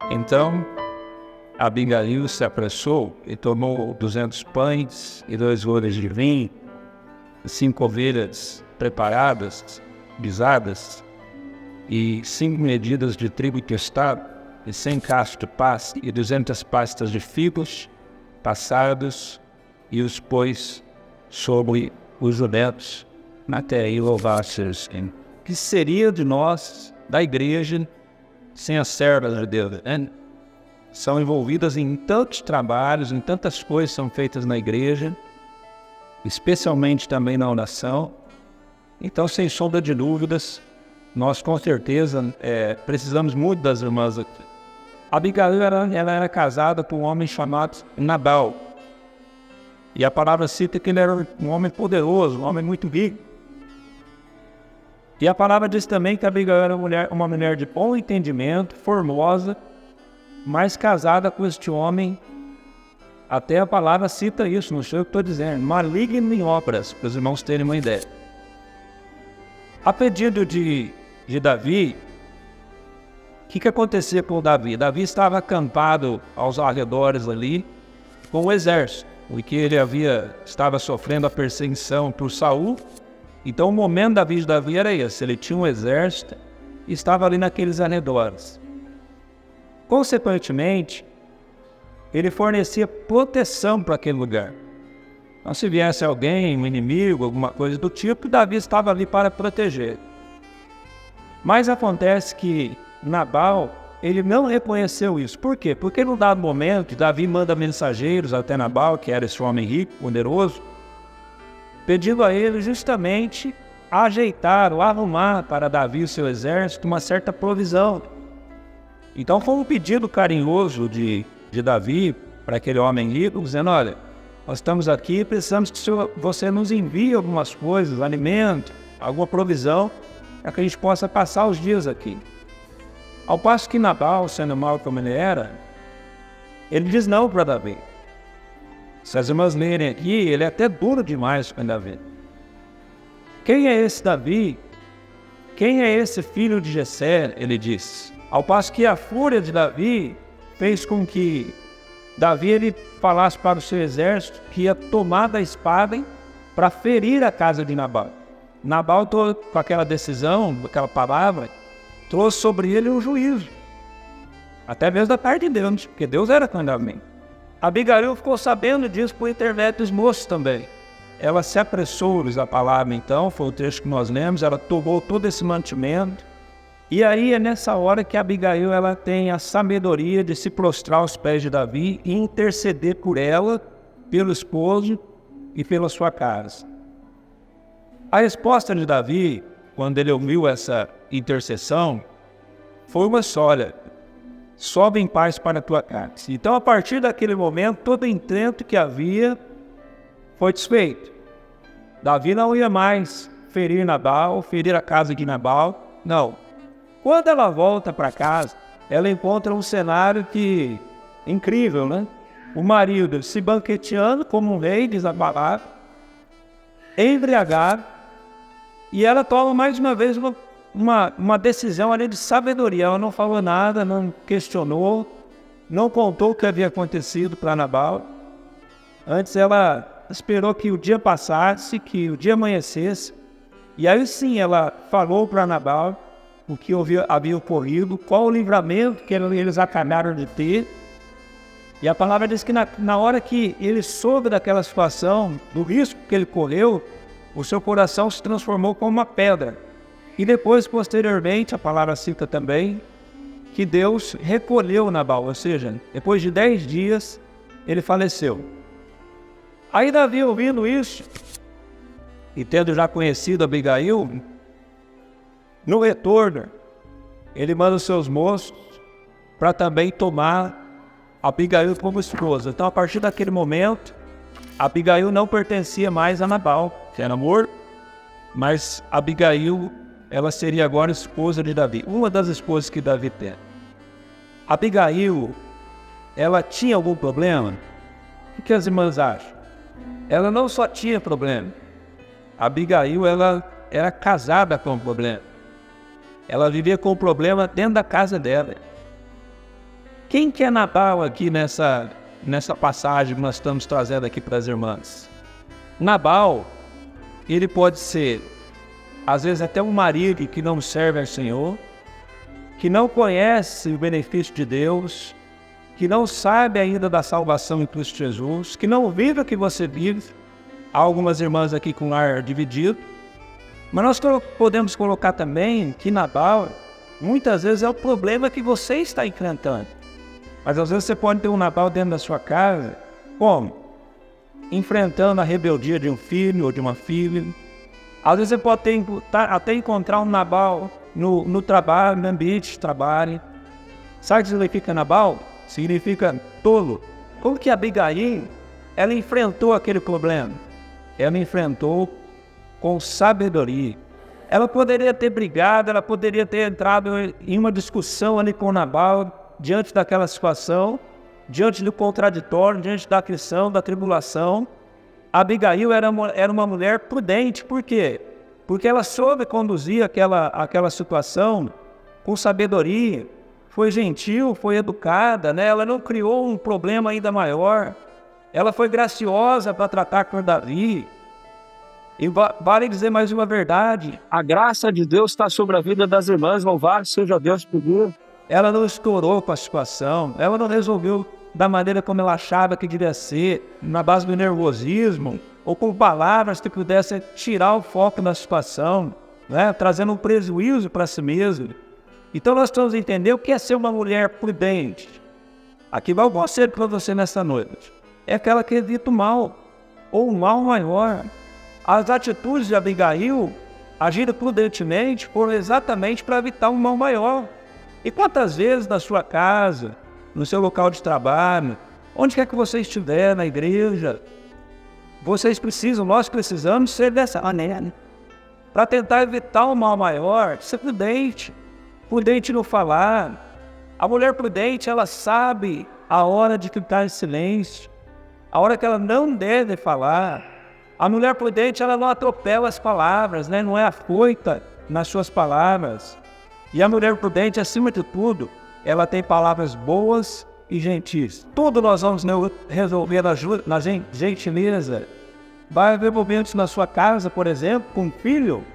Então, Abigail se apressou e tomou 200 pães e 2 rolos de vinho, 5 ovelhas preparadas, guisadas, e 5 medidas de trigo tostado, e 100 cachos de pasta, e 200 pastas de figos passados, e os pôs sobre os jumentos, até aí louvar-se. Que seria de nós, da igreja, sem as servas de Deus, né? São envolvidas em tantos trabalhos, em tantas coisas são feitas na igreja, especialmente também na oração. Então, sem sombra de dúvidas, nós com certeza precisamos muito das irmãs aqui. Abigail ela era casada com um homem chamado Nabal. E a palavra cita que ele era um homem poderoso, um homem muito rico. E a palavra diz também que Abigail era uma mulher de bom entendimento, formosa, mas casada com este homem. Até a palavra cita isso, não sei o que estou dizendo, maligno em obras, para os irmãos terem uma ideia. A pedido de Davi, o que acontecia com Davi? Davi estava acampado aos arredores ali com o exército, porque ele estava sofrendo a perseguição por Saul. Então o momento da vida de Davi era esse, ele tinha um exército e estava ali naqueles arredores. Consequentemente, ele fornecia proteção para aquele lugar. Então, se viesse alguém, um inimigo, alguma coisa do tipo, Davi estava ali para proteger. Mas acontece que Nabal, ele não reconheceu isso. Por quê? Porque num dado momento, Davi manda mensageiros até Nabal, que era esse homem rico, poderoso, pedindo a ele justamente ajeitar ou arrumar para Davi e o seu exército uma certa provisão. Então foi um pedido carinhoso de Davi para aquele homem rico, dizendo: olha, nós estamos aqui, precisamos que você nos envie algumas coisas, alimento, alguma provisão, para que a gente possa passar os dias aqui. Ao passo que Nabal, sendo mau como ele era, ele diz não para Davi. Se as irmãs lerem aqui, ele é até duro demais com Davi. Quem é esse Davi? Quem é esse filho de Jessé? Ele diz. Ao passo que a fúria de Davi fez com que Davi ele falasse para o seu exército que ia tomar da espada para ferir a casa de Nabal. Nabal, com aquela decisão, aquela palavra, trouxe sobre ele um juízo. Até mesmo da parte de Deus, porque Deus era com Davi. Abigail ficou sabendo disso por intermédio dos moços também. Ela se apressou-lhes a palavra, então, foi o trecho que nós lemos, ela tomou todo esse mantimento. E aí é nessa hora que Abigail ela tem a sabedoria de se prostrar aos pés de Davi e interceder por ela, pelo esposo e pela sua casa. A resposta de Davi, quando ele ouviu essa intercessão, foi uma só: olha, sobe em paz para a tua casa. Então, a partir daquele momento, todo intento que havia foi desfeito. Davi não ia mais ferir Nabal, ferir a casa de Nabal, não. Quando ela volta para casa, ela encontra um cenário incrível, né? O marido se banqueteando como um rei, diz a palavra, embriagado, e ela toma mais uma vez uma decisão ali de sabedoria. Ela não falou nada, não questionou, não contou o que havia acontecido para Nabal. Antes ela esperou que o dia passasse, que o dia amanhecesse, e aí sim ela falou para Nabal o que havia ocorrido, qual o livramento que eles acabaram de ter. E a palavra diz que na hora que ele soube daquela situação, do risco que ele correu, o seu coração se transformou como uma pedra. E depois, posteriormente, a palavra cita também que Deus recolheu Nabal, ou seja, depois de 10 dias, ele faleceu. Aí Davi, ouvindo isso, e tendo já conhecido Abigail, no retorno, ele manda os seus moços para também tomar Abigail como esposa. Então, a partir daquele momento, Abigail não pertencia mais a Nabal, que era morto, mas Abigail, ela seria agora esposa de Davi, uma das esposas que Davi tem. Abigail, ela tinha algum problema? O que as irmãs acham? Ela não só tinha problema. Abigail, ela era casada com o problema. Ela vivia com o problema dentro da casa dela. Quem que é Nabal aqui nessa passagem que nós estamos trazendo aqui para as irmãs? Nabal, ele pode ser, às vezes, até um marido que não serve ao Senhor, que não conhece o benefício de Deus, que não sabe ainda da salvação em Cristo Jesus, que não vive o que você vive. Há algumas irmãs aqui com lar dividido. Mas nós podemos colocar também que Nabal, muitas vezes, é o problema que você está enfrentando. Mas às vezes você pode ter um Nabal dentro da sua casa. Como? Enfrentando a rebeldia de um filho ou de uma filha. Às vezes você pode até encontrar um Nabal no trabalho, no ambiente de trabalho. Sabe o que significa Nabal? Significa tolo. Como que Abigail, ela enfrentou aquele problema? Ela enfrentou com sabedoria. Ela poderia ter brigado, ela poderia ter entrado em uma discussão ali com Nabal, diante daquela situação, diante do contraditório, diante da aflição, da tribulação. Abigail era uma mulher prudente. Por quê? Porque ela soube conduzir aquela situação com sabedoria, foi gentil, foi educada, né? Ela não criou um problema ainda maior, ela foi graciosa para tratar com Davi. E vale dizer mais uma verdade: a graça de Deus está sobre a vida das irmãs, louvado seja Deus por isso. Ela não estourou com a situação, ela não resolveu da maneira como ela achava que devia ser, na base do nervosismo, ou com palavras que pudessem tirar o foco da situação, né? Trazendo um prejuízo para si mesmo. Então nós precisamos entender o que é ser uma mulher prudente. Aqui vai o conselho para você nessa noite. É aquela que evita o mal, ou o mal maior. As atitudes de Abigail, agindo prudentemente, foram exatamente para evitar um mal maior. E quantas vezes na sua casa, no seu local de trabalho, onde quer que você estiver, na igreja, nós precisamos ser dessa maneira, para tentar evitar um mal maior, ser prudente no falar. A mulher prudente, ela sabe a hora de ficar em silêncio, a hora que ela não deve falar. A mulher prudente, ela não atropela as palavras, né? Não é afoita nas suas palavras. E a mulher prudente, acima de tudo, ela tem palavras boas e gentis. Tudo nós vamos resolver na gentileza. Vai haver momentos na sua casa, por exemplo, com um filho,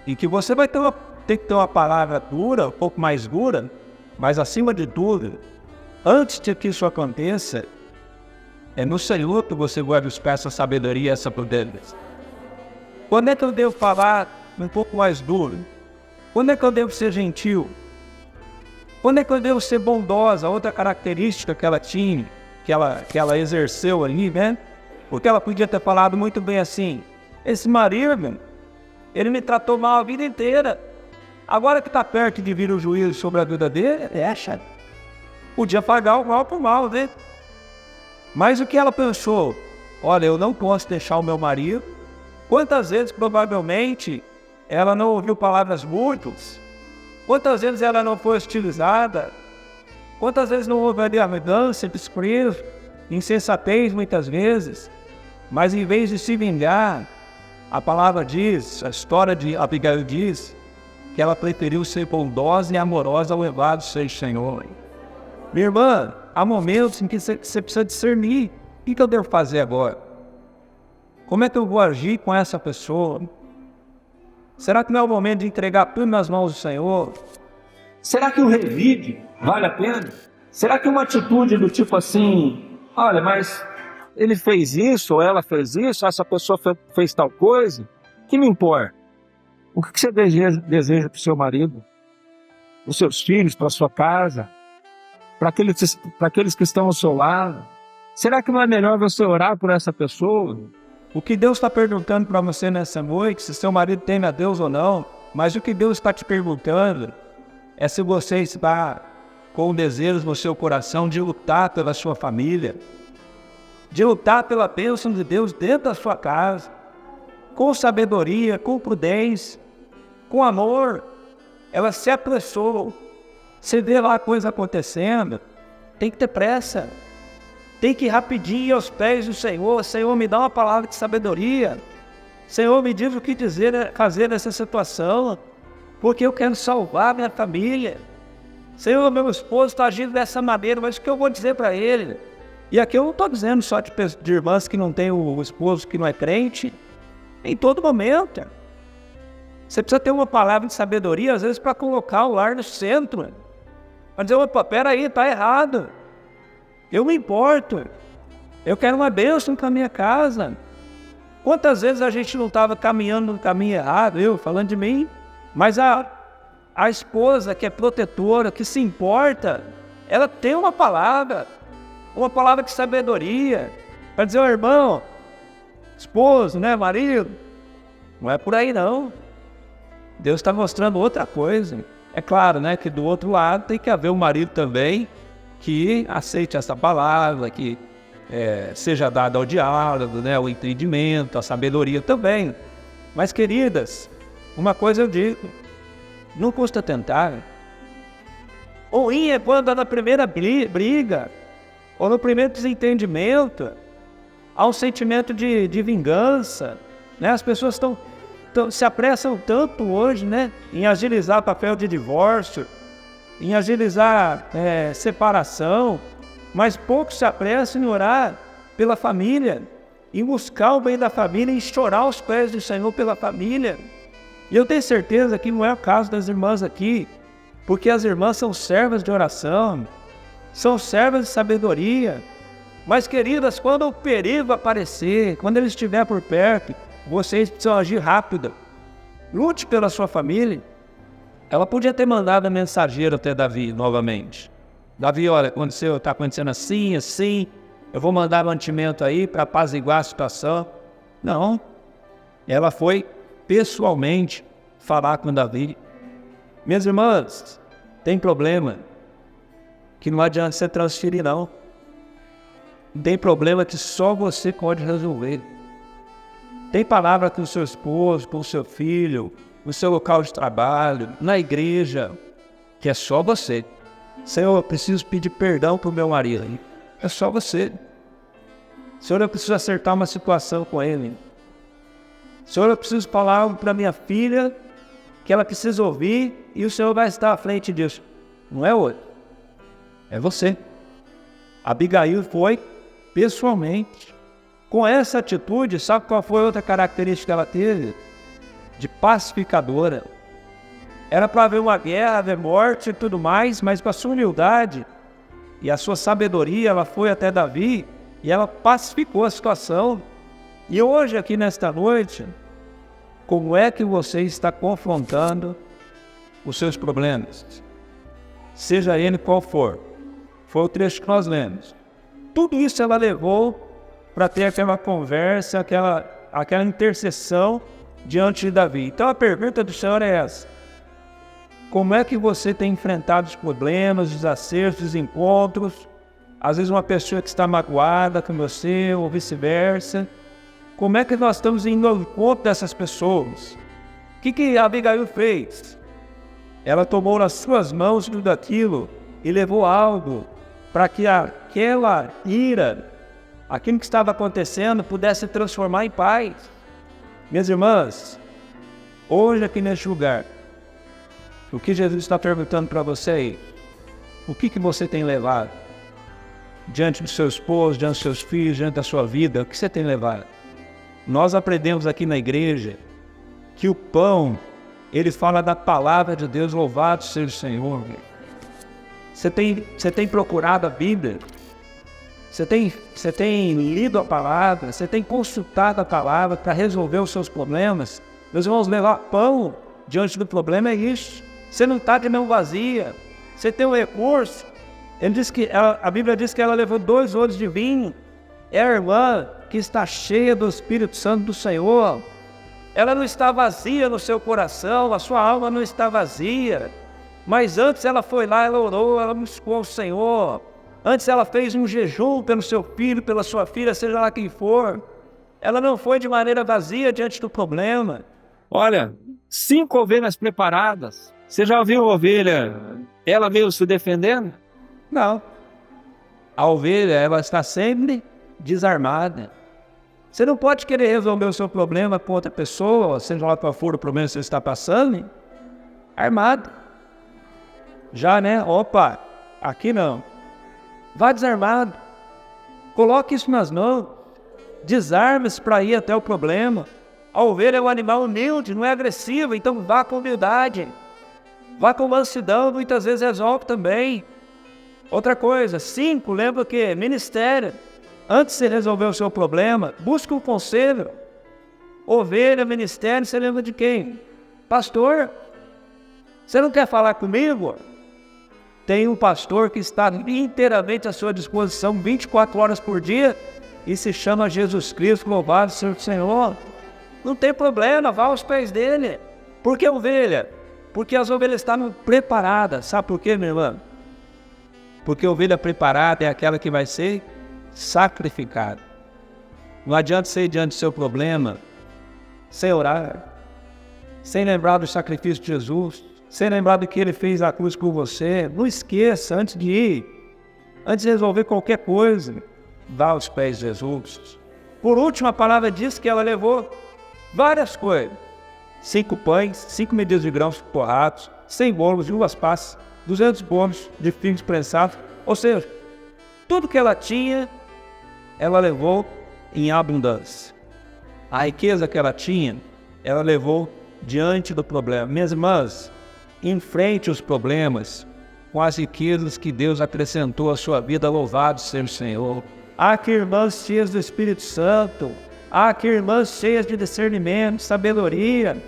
em que você vai ter que ter uma palavra dura, um pouco mais dura, mas acima de tudo, antes de que isso aconteça, é no Senhor que você vai buscar essa sabedoria, essa prudência. Quando é que eu devo falar um pouco mais duro? Quando é que eu devo ser gentil? Quando é que eu devo ser bondosa? Outra característica que ela tinha, que ela exerceu ali, né? Porque ela podia ter falado muito bem assim: esse marido, ele me tratou mal a vida inteira. Agora que está perto de vir o juízo sobre a vida dele, podia pagar o mal por mal, né? Mas o que ela pensou? Olha, eu não posso deixar o meu marido. Quantas vezes, provavelmente, ela não ouviu palavras muitas? Quantas vezes ela não foi hostilizada? Quantas vezes não houve ali arrogância, desprezo, insensatez muitas vezes? Mas em vez de se vingar, a palavra diz, a história de Abigail diz, que ela preferiu ser bondosa e amorosa ao levado seja o Senhor. Minha irmã, há momentos em que você precisa discernir. O que eu devo fazer agora? Como é que eu vou agir com essa pessoa? Será que não é o momento de entregar tudo nas mãos do Senhor? Será que o revide vale a pena? Será que uma atitude do tipo assim: olha, mas ele fez isso, ou ela fez isso, essa pessoa fez tal coisa, que me importa? O que você deseja para o seu marido, para os seus filhos, para a sua casa, para aqueles que estão ao seu lado? Será que não é melhor você orar por essa pessoa? O que Deus está perguntando para você nessa noite, se seu marido teme a Deus ou não, mas o que Deus está te perguntando é se você está com o desejo no seu coração de lutar pela sua família, de lutar pela bênção de Deus dentro da sua casa, com sabedoria, com prudência, com amor. Ela se apressou. Você vê lá a coisa acontecendo, tem que ter pressa. Tem que ir rapidinho aos pés do Senhor. Senhor, me dá uma palavra de sabedoria. Senhor, me diz o que fazer nessa situação, porque eu quero salvar minha família. Senhor, meu esposo está agindo dessa maneira, mas o que eu vou dizer para ele? E aqui eu não estou dizendo só de irmãs que não têm o esposo que não é crente. Em todo momento. Você precisa ter uma palavra de sabedoria, às vezes, para colocar o lar no centro. Para dizer, opa, peraí, está errado. Eu me importo. Eu quero uma bênção para a minha casa. Quantas vezes a gente não estava caminhando no caminho errado, eu falando de mim, mas a esposa que é protetora, que se importa, ela tem uma palavra de sabedoria, para dizer, ô irmão, esposo, né, marido, não é por aí não. Deus está mostrando outra coisa. É claro, né, que do outro lado tem que haver um marido também que aceite essa palavra, que seja dado ao diálogo, né, o entendimento, a sabedoria também. Mas, queridas, uma coisa eu digo, não custa tentar. Ruim é quando na primeira briga, ou no primeiro desentendimento, há um sentimento de vingança, né? As pessoas se apressam tanto hoje, né, em agilizar papel de divórcio, em agilizar separação, mas poucos se apressam em orar pela família, em buscar o bem da família, em chorar aos pés do Senhor pela família. E eu tenho certeza que não é o caso das irmãs aqui, porque as irmãs são servas de oração, são servas de sabedoria. Mas, queridas, quando o perigo aparecer, quando ele estiver por perto, vocês precisam agir rápido. Lute pela sua família. Ela podia ter mandado a mensageira até Davi novamente. Davi, olha, está acontecendo assim, assim, eu vou mandar mantimento aí para apaziguar a situação. Não. Ela foi pessoalmente falar com Davi. Minhas irmãs, tem problema que não adianta você transferir, não. Tem problema que só você pode resolver. Tem palavra com o seu esposo, com o seu filho, no seu local de trabalho, na igreja, que é só você. Senhor, eu preciso pedir perdão para o meu marido. É só você. Senhor, eu preciso acertar uma situação com ele. Senhor, eu preciso falar algo para minha filha que ela precisa ouvir e o Senhor vai estar à frente disso. Não é outro. É você. Abigail foi pessoalmente. Com essa atitude, sabe qual foi outra característica que ela teve? De pacificadora. Era para haver uma guerra, haver morte e tudo mais, mas com a sua humildade e a sua sabedoria, ela foi até Davi e ela pacificou a situação. E hoje, aqui nesta noite, como é que você está confrontando os seus problemas? Seja ele qual for. Foi o trecho que nós lemos. Tudo isso ela levou para ter aquela conversa, aquela intercessão diante de Davi. Então a pergunta do Senhor é essa: como é que você tem enfrentado os problemas, os acertos, os encontros? Às vezes uma pessoa que está magoada com você, ou vice-versa. Como é que nós estamos indo ao encontro dessas pessoas? O que Abigail fez? Ela tomou nas suas mãos tudo aquilo e levou algo para que aquela ira, aquilo que estava acontecendo, pudesse se transformar em paz. Minhas irmãs, hoje aqui neste lugar, o que Jesus está perguntando para você aí? O que você tem levado? Diante do seu esposo, diante dos seus filhos, diante da sua vida, o que você tem levado? Nós aprendemos aqui na igreja que o pão, ele fala da palavra de Deus, louvado seja o Senhor. Você tem procurado a Bíblia? Você tem lido a palavra? Você tem consultado a palavra para resolver os seus problemas? Meus irmãos, levar pão diante do problema é isso. Você não está de mão vazia. Você tem um recurso. A Bíblia diz que ela levou 2 odres de vinho. É a irmã que está cheia do Espírito Santo do Senhor. Ela não está vazia no seu coração, a sua alma não está vazia. Mas antes ela foi lá, ela orou, ela buscou o Senhor. Antes ela fez um jejum pelo seu filho, pela sua filha, seja lá quem for. Ela não foi de maneira vazia diante do problema. Olha, 5 ovelhas preparadas. Você já viu a ovelha, ela veio se defendendo? Não. A ovelha, ela está sempre desarmada. Você não pode querer resolver o seu problema com outra pessoa, seja lá qual for o problema que você está passando, armado. Já, né? Opa, aqui não. Vá desarmado. Coloque isso nas mãos. Desarme-se para ir até o problema. A ovelha é um animal humilde, não é agressivo, então vá com humildade. Vá com mansidão, muitas vezes resolve também. Outra coisa, 5, lembra o quê? Ministério. Antes de você resolver o seu problema, busque um conselho. Ovelha, ministério, você lembra de quem? Pastor. Você não quer falar comigo? Tem um pastor que está inteiramente à sua disposição 24 horas por dia e se chama Jesus Cristo, louvado seja o Senhor. Não tem problema, vá aos pés dele. Por que ovelha? Porque as ovelhas estavam preparadas. Sabe por quê, meu irmão? Porque a ovelha preparada é aquela que vai ser sacrificada. Não adianta você ir diante do seu problema sem orar, sem lembrar do sacrifício de Jesus, sem lembrar do que Ele fez na cruz por você. Não esqueça, antes de ir, antes de resolver qualquer coisa, vá aos pés de Jesus. Por último, a palavra diz que ela levou várias coisas. 5 pães, 5 medidas de grãos torrados, 100 bolos de uvas passas, 200 bolos de figos prensados. Ou seja, tudo que ela tinha, ela levou em abundância. A riqueza que ela tinha, ela levou diante do problema. Minhas irmãs, enfrente os problemas com as riquezas que Deus acrescentou à sua vida. Louvado seja o Senhor. Há que irmãs cheias do Espírito Santo. Há que irmãs cheias de discernimento, sabedoria.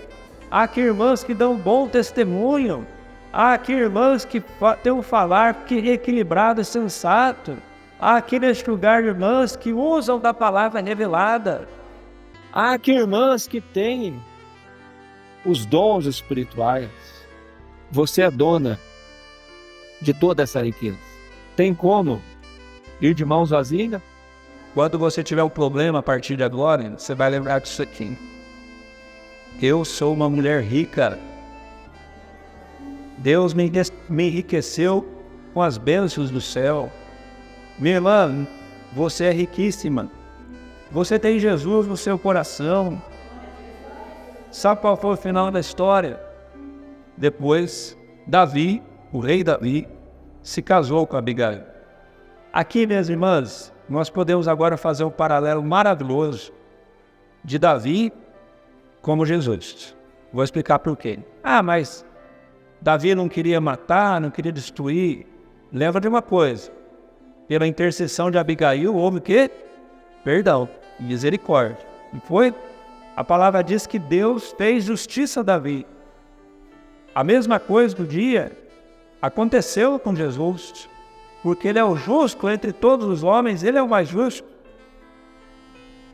Há que irmãs que dão bom testemunho. Há que irmãs que têm um falar equilibrado e sensato. Há aqui neste lugar irmãs que usam da palavra revelada. Há aqui irmãs que têm os dons espirituais. Você é dona de toda essa riqueza. Tem como ir de mãos vazias? Quando você tiver um problema a partir de agora, você vai lembrar disso aqui. Eu sou uma mulher rica. Deus me enriqueceu com as bênçãos do céu. Minha irmã, você é riquíssima. Você tem Jesus no seu coração. Sabe qual foi o final da história? Depois, Davi, o rei Davi, se casou com Abigail. Aqui, minhas irmãs, nós podemos agora fazer um paralelo maravilhoso de Davi como Jesus. Vou explicar por quê. Mas Davi não queria matar, não queria destruir. Lembra de uma coisa. Pela intercessão de Abigail, houve o quê? Perdão e misericórdia. E foi? A palavra diz que Deus fez justiça a Davi. A mesma coisa do dia aconteceu com Jesus, porque Ele é o justo entre todos os homens, Ele é o mais justo.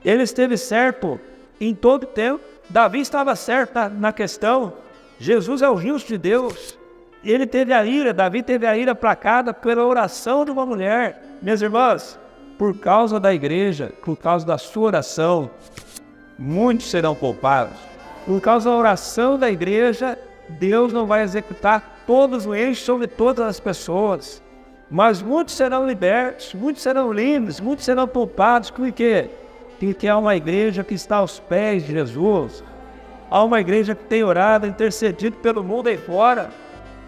Ele esteve certo em todo o tempo. Davi estava certo na questão. Jesus é o justo de Deus. Ele teve a ira, Davi teve a ira aplacada pela oração de uma mulher. Minhas irmãs, por causa da igreja, por causa da sua oração, muitos serão poupados. Por causa da oração da igreja, Deus não vai executar todos os eixos sobre todas as pessoas. Mas muitos serão libertos, muitos serão livres, muitos serão poupados. Por quê? Porque há uma igreja que está aos pés de Jesus. Há uma igreja que tem orado, intercedido pelo mundo aí fora.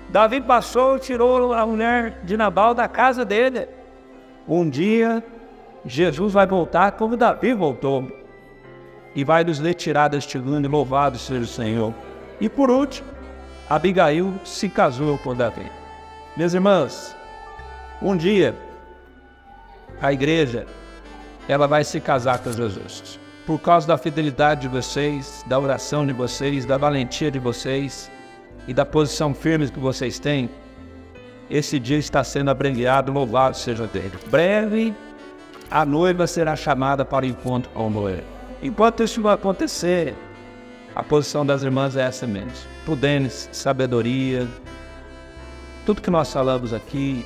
Davi passou e tirou a mulher de Nabal da casa dele. Um dia, Jesus vai voltar como Davi voltou. E vai nos retirar deste mundo, louvado seja o Senhor. E por último, Abigail se casou com Davi. Minhas irmãs, um dia, a igreja, ela vai se casar com Jesus. Por causa da fidelidade de vocês, da oração de vocês, da valentia de vocês e da posição firme que vocês têm, esse dia está sendo abreviado, louvado seja Deus. Breve, a noiva será chamada para o encontro com o noivo. Enquanto isso vai acontecer, a posição das irmãs é essa mesmo. Prudência, sabedoria, tudo que nós falamos aqui,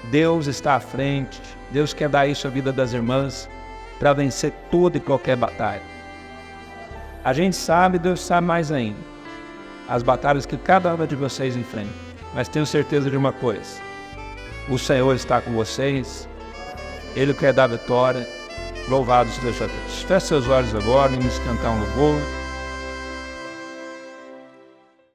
Deus está à frente, Deus quer dar isso à vida das irmãs para vencer toda e qualquer batalha. A gente sabe, Deus sabe mais ainda, as batalhas que cada uma de vocês enfrenta. Mas tenho certeza de uma coisa, o Senhor está com vocês, Ele quer dar vitória, louvado seja Deus. Feche seus olhos agora e vamos cantar um louvor.